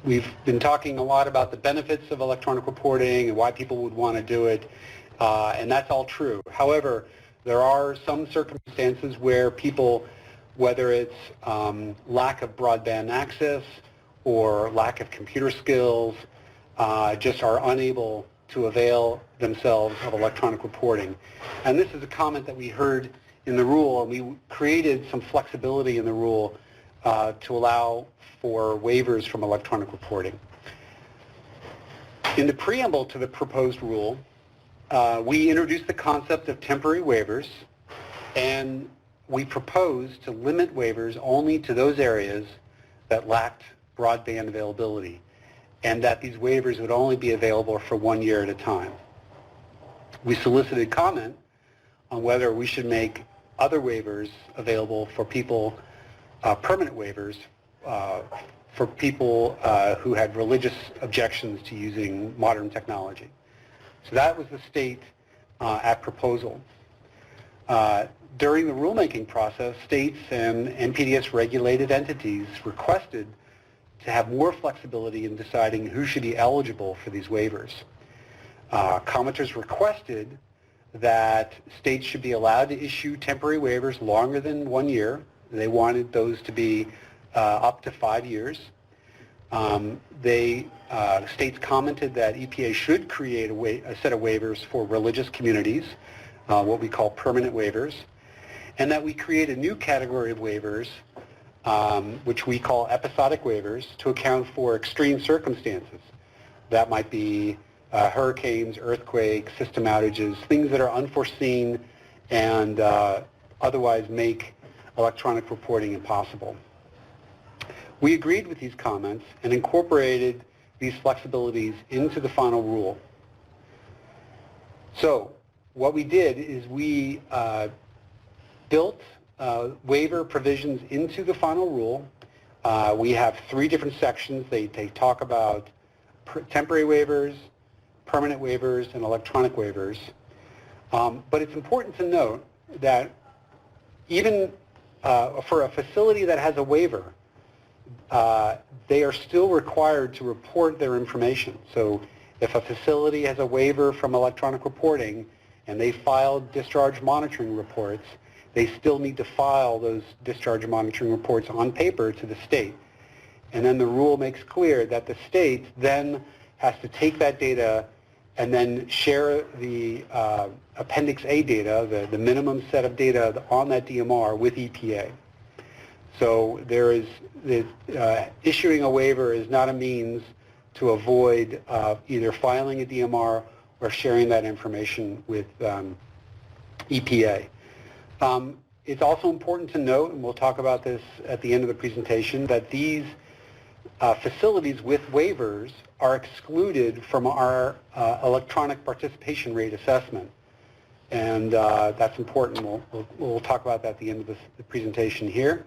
we've been talking a lot about the benefits of electronic reporting and why people would want to do it, and that's all true. However, there are some circumstances where people, whether it's lack of broadband access or lack of computer skills, just are unable to avail themselves of electronic reporting. And this is a comment that we heard in the rule, and we created some flexibility in the rule to allow for waivers from electronic reporting. In the preamble to the proposed rule, we introduced the concept of temporary waivers, and we proposed to limit waivers only to those areas that lacked broadband availability, and that these waivers would only be available for 1 year at a time. We solicited comment on whether we should make other waivers available for people, permanent waivers, for people who had religious objections to using modern technology. So that was the state at proposal. During the rulemaking process, states and NPDES regulated entities requested to have more flexibility in deciding who should be eligible for these waivers. Commenters requested that states should be allowed to issue temporary waivers longer than 1 year. They wanted those to be up to 5 years. States commented that EPA should create a set of waivers for religious communities, what we call permanent waivers, and that we create a new category of waivers, which we call episodic waivers, to account for extreme circumstances. That might be hurricanes, earthquakes, system outages, things that are unforeseen and otherwise make electronic reporting impossible. We agreed with these comments and incorporated these flexibilities into the final rule. So what we did is we built waiver provisions into the final rule. We have 3 different sections. They talk about temporary waivers, permanent waivers, and electronic waivers. But it's important to note that even for a facility that has a waiver, they are still required to report their information. So if a facility has a waiver from electronic reporting and they filed discharge monitoring reports, they still need to file those discharge monitoring reports on paper to the state. And then the rule makes clear that the state then has to take that data and then share the Appendix A data, the minimum set of data on that DMR with EPA. So there is, issuing a waiver is not a means to avoid either filing a DMR or sharing that information with EPA. It's also important to note, and we'll talk about this at the end of the presentation, that these facilities with waivers are excluded from our electronic participation rate assessment. And that's important. We'll talk about that at the end of the presentation here.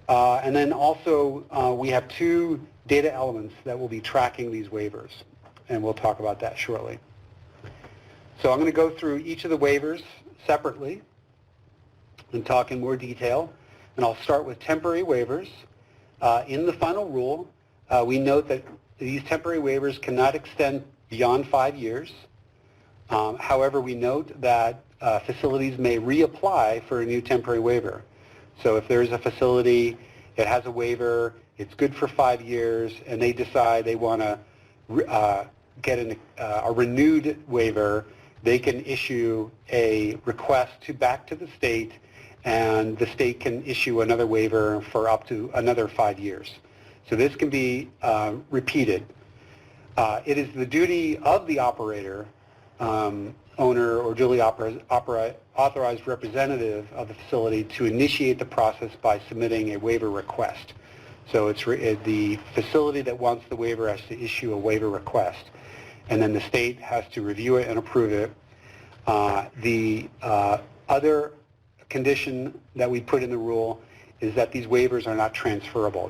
And then also, we have 2 data elements that will be tracking these waivers, and we'll talk about that shortly. So I'm going to go through each of the waivers separately and talk in more detail, and I'll start with temporary waivers. In the final rule, we note that these temporary waivers cannot extend beyond 5 years. However, we note that facilities may reapply for a new temporary waiver. So if there's a facility that has a waiver, it's good for 5 years, and they decide they want to get a renewed waiver, they can issue a request back to the state, and the state can issue another waiver for up to another 5 years. So this can be repeated. It is the duty of the operator, owner, or duly authorized representative of the facility to initiate the process by submitting a waiver request. So it's the facility that wants the waiver has to issue a waiver request, and then the state has to review it and approve it. The other condition that we put in the rule is that these waivers are not transferable.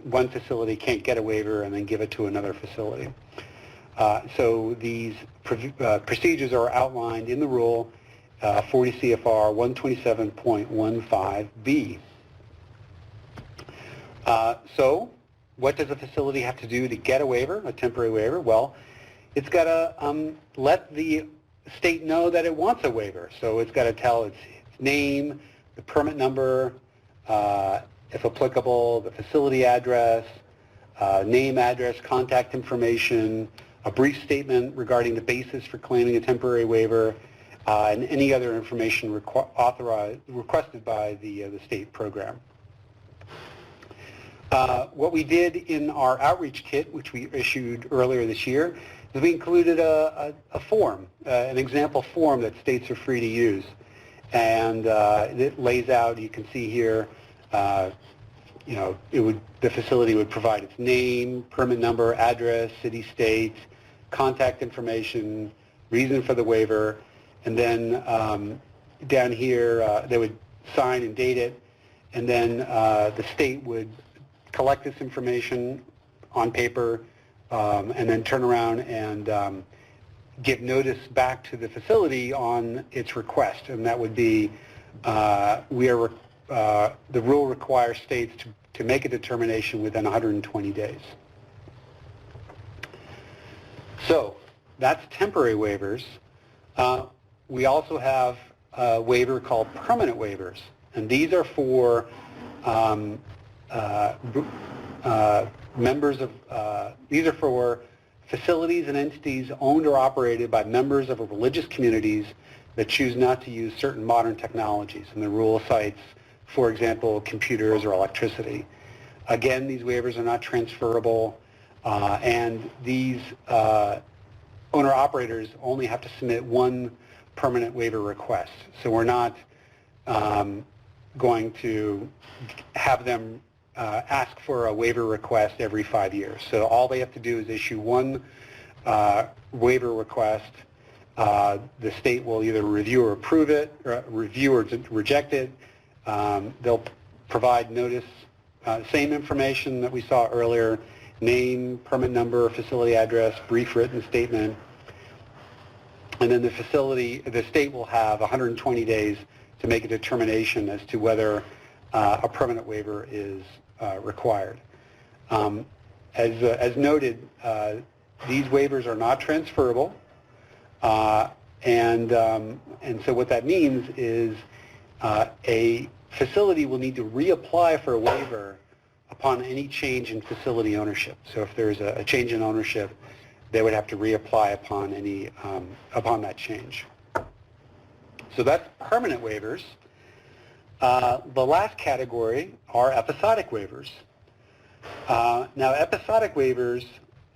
One facility can't get a waiver and then give it to another facility. So these procedures are outlined in the rule, 40 CFR 127.15B. So what does a facility have to do to get a waiver, a temporary waiver? Well, it's got to let the state know that it wants a waiver. So it's got to tell its name, the permit number, if applicable, the facility address, name, address, contact information, a brief statement regarding the basis for claiming a temporary waiver, and any other information requested by the state program. What we did in our outreach kit, which we issued earlier this year, is we included a form, an example form that states are free to use. And it lays out, you can see here, you know, the facility would provide its name, permit number, address, city, state, contact information, reason for the waiver, and then down here they would sign and date it, and then the state would collect this information on paper and then turn around and give notice back to the facility on its request, and that would be the rule requires states to make a determination within 120 days. So that's temporary waivers. We also have a waiver called permanent waivers, and these are for these are for facilities and entities owned or operated by members of religious communities that choose not to use certain modern technologies. And the rule cites, for example, computers or electricity. Again, these waivers are not transferable, and these owner-operators only have to submit one permanent waiver request. So we're not going to have them ask for a waiver request every 5 years. So all they have to do is issue one waiver request. The state will either review or approve it, or review or reject it. They'll provide notice, same information that we saw earlier, name, permit number, facility address, brief written statement, and then the state will have 120 days to make a determination as to whether a permanent waiver is required. As noted, these waivers are not transferable, and so what that means is a facility will need to reapply for a waiver upon any change in facility ownership. So if there's a change in ownership, they would have to reapply upon that change. So that's permanent waivers. The last category are episodic waivers. Now, episodic waivers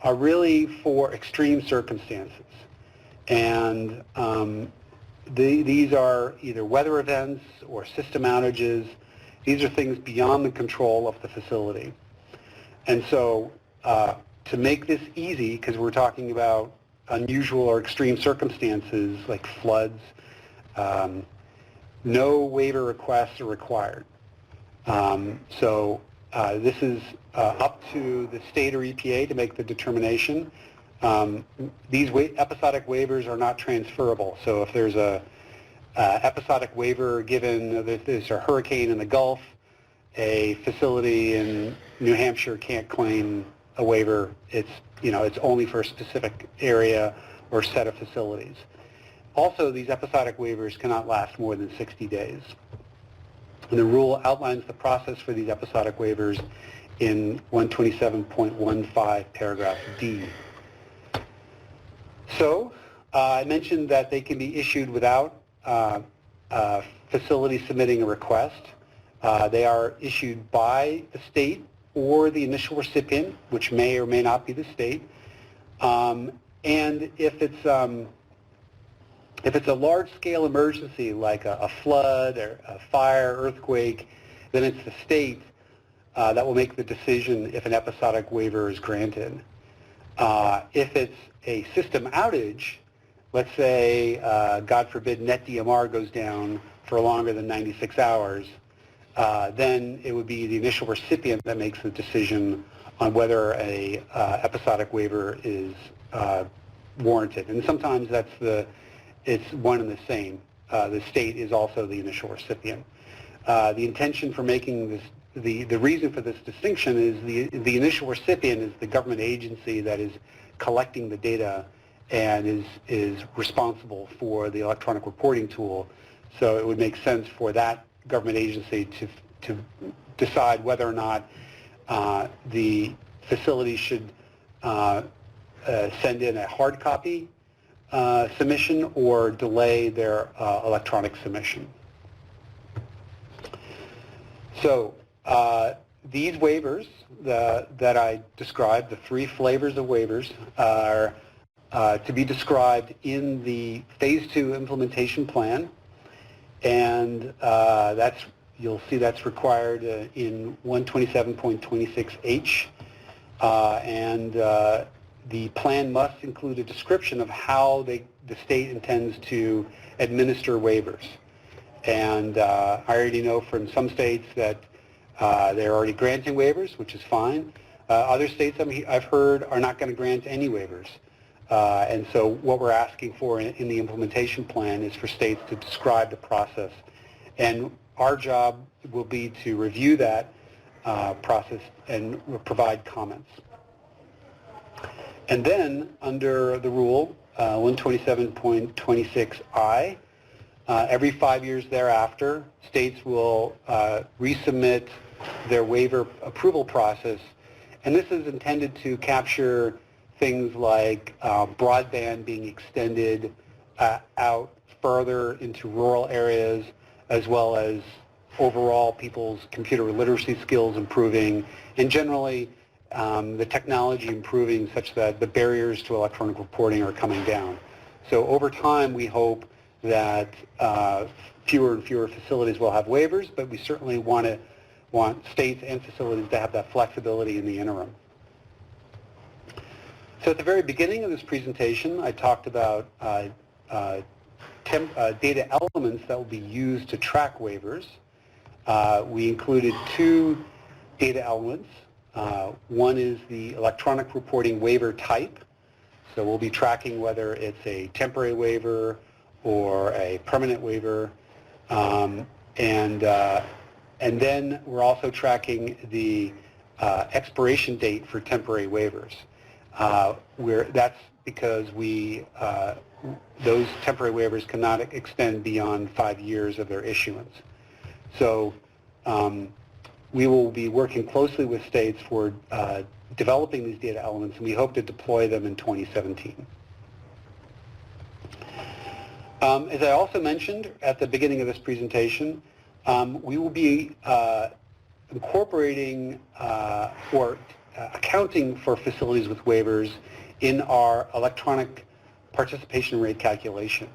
are really for extreme circumstances, and these are either weather events or system outages. These are things beyond the control of the facility. And so to make this easy, because we're talking about unusual or extreme circumstances like floods, no waiver requests are required. So this is up to the state or EPA to make the determination. These episodic waivers are not transferable. So if there's a episodic waiver given, there's a hurricane in the Gulf, a facility in New Hampshire can't claim a waiver. It's only for a specific area or set of facilities. Also, these episodic waivers cannot last more than 60 days. And the rule outlines the process for these episodic waivers in 127.15 paragraph D. So I mentioned that they can be issued without facility submitting a request. They are issued by the state or the initial recipient, which may or may not be the state. And if it's a large-scale emergency like a flood or a fire, earthquake, then it's the state that will make the decision if an episodic waiver is granted. If it's a system outage, let's say, God forbid, NetDMR goes down for longer than 96 hours, then it would be the initial recipient that makes the decision on whether a episodic waiver is warranted. And sometimes it's one and the same. The state is also the initial recipient. The intention for making this the reason for this distinction is the initial recipient is the government agency that is collecting the data and is responsible for the electronic reporting tool. So it would make sense for that government agency to decide whether or not the facility should send in a hard copy submission or delay their electronic submission. So these waivers that I described, the 3 flavors of waivers, are to be described in the Phase 2 implementation plan, and you'll see that's required in 127.26H, and the plan must include a description of how the state intends to administer waivers. And I already know from some states that they're already granting waivers, which is fine. Other states I've heard are not going to grant any waivers. And so what we're asking for in the implementation plan is for states to describe the process. And our job will be to review that process and provide comments. And then under the rule, 127.26I, every 5 years thereafter, states will resubmit their waiver approval process. And this is intended to capture things like broadband being extended out further into rural areas, as well as overall people's computer literacy skills improving, and generally the technology improving such that the barriers to electronic reporting are coming down. So over time, we hope that fewer and fewer facilities will have waivers, but we certainly want states and facilities to have that flexibility in the interim. So at the very beginning of this presentation, I talked about data elements that will be used to track waivers. We included 2 data elements. One is the electronic reporting waiver type. So we'll be tracking whether it's a temporary waiver or a permanent waiver. And then we're also tracking the expiration date for temporary waivers. That's because those temporary waivers cannot extend beyond 5 years of their issuance. So we will be working closely with states for developing these data elements, and we hope to deploy them in 2017. As I also mentioned at the beginning of this presentation, we will be incorporating or accounting for facilities with waivers in our electronic participation rate calculation.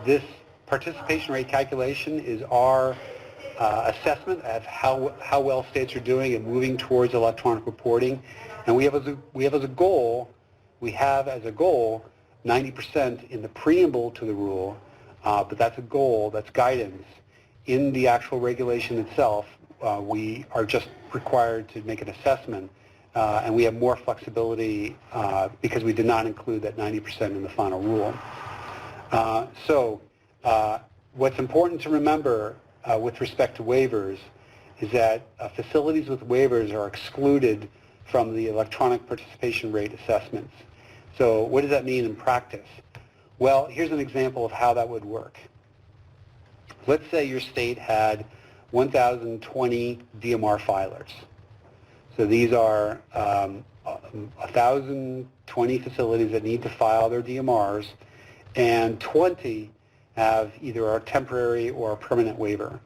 This participation rate calculation is our assessment of how well states are doing in moving towards electronic reporting, and we have as a goal 90% in the preamble to the rule, but that's a goal, that's guidance. In the actual regulation itself, we are just required to make an assessment, and we have more flexibility because we did not include that 90% in the final rule. So what's important to remember with respect to waivers is that facilities with waivers are excluded from the electronic participation rate assessments. So what does that mean in practice? Well, here's an example of how that would work. Let's say your state had 1,020 DMR filers. So these are 1,020 facilities that need to file their DMRs, and 20 have either a temporary or a permanent waiver.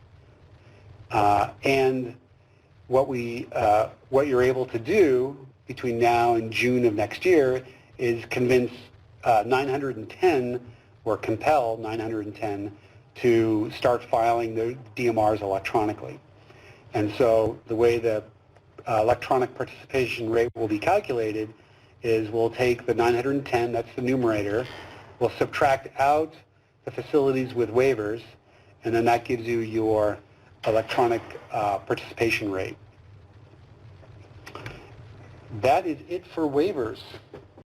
And what you're able to do between now and June of next year is convince 910 or compel 910 to start filing their DMRs electronically. And so the way the electronic participation rate will be calculated is we'll take the 910, that's the numerator, we'll subtract out the facilities with waivers, and then that gives you your electronic participation rate. That is it for waivers.